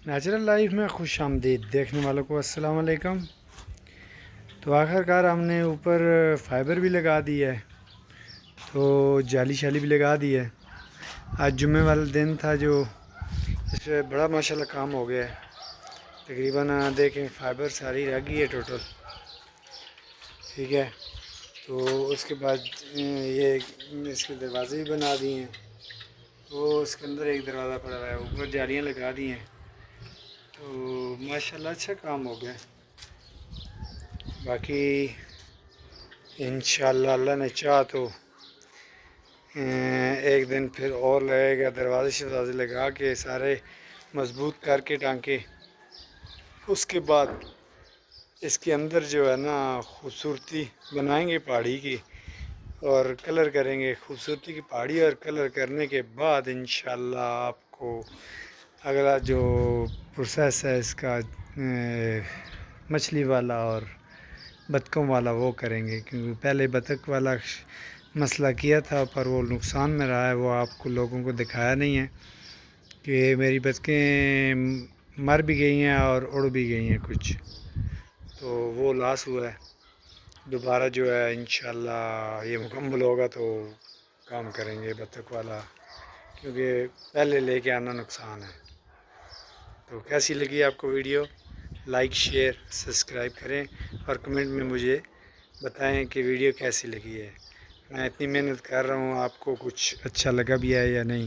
Natural life میں خوش آمدید دیکھنے والوں کو السلام علیکم۔ تو آخر کار ہم نے اوپر فائبر بھی لگا دی ہے، تو جالی شالی بھی لگا دی ہے۔ آج جمعے والا دن تھا، جو اس پہ بڑا ماشاءاللہ کام ہو گیا ہے۔ تقریباً دیکھیں فائبر ساری رہ گئی ہے ٹوٹل، ٹھیک ہے۔ تو اس کے بعد یہ اس کے دروازے بھی بنا دیے ہیں، وہ اس کے اندر ایک دروازہ پڑا ہوا ہے، اوپر جالیاں لگا دی ہیں۔ تو ماشاءاللہ اچھا کام ہو گیا۔ باقی انشاءاللہ اللہ نے چاہا تو ایک دن پھر اور لگے گا، دروازے شروازے لگا کے سارے مضبوط کر کے ٹانکے۔ اس کے بعد اس کے اندر جو ہے نا خوبصورتی بنائیں گے پہاڑی کی، اور کلر کریں گے خوبصورتی کی پہاڑی، اور کلر کرنے کے بعد انشاءاللہ آپ کو اگلا جو پروسیس ہے اس کا مچھلی والا اور بطخوں والا وہ کریں گے، کیونکہ پہلے بطخ والا مسئلہ کیا تھا پر وہ نقصان میں رہا ہے، وہ آپ کو لوگوں کو دکھایا نہیں ہے کہ میری بطخیں مر بھی گئی ہیں اور اڑ بھی گئی ہیں کچھ، تو وہ لاس ہوا ہے۔ دوبارہ جو ہے انشاءاللہ یہ مکمل ہوگا تو کام کریں گے بطخ والا، کیونکہ پہلے لے کے آنا نقصان ہے۔ تو کیسی لگی آپ کو ویڈیو؟ لائک شیئر سبسکرائب کریں، اور کمنٹ میں مجھے بتائیں کہ ویڈیو کیسی لگی ہے۔ میں اتنی محنت کر رہا ہوں، آپ کو کچھ اچھا لگا بھی ہے یا نہیں۔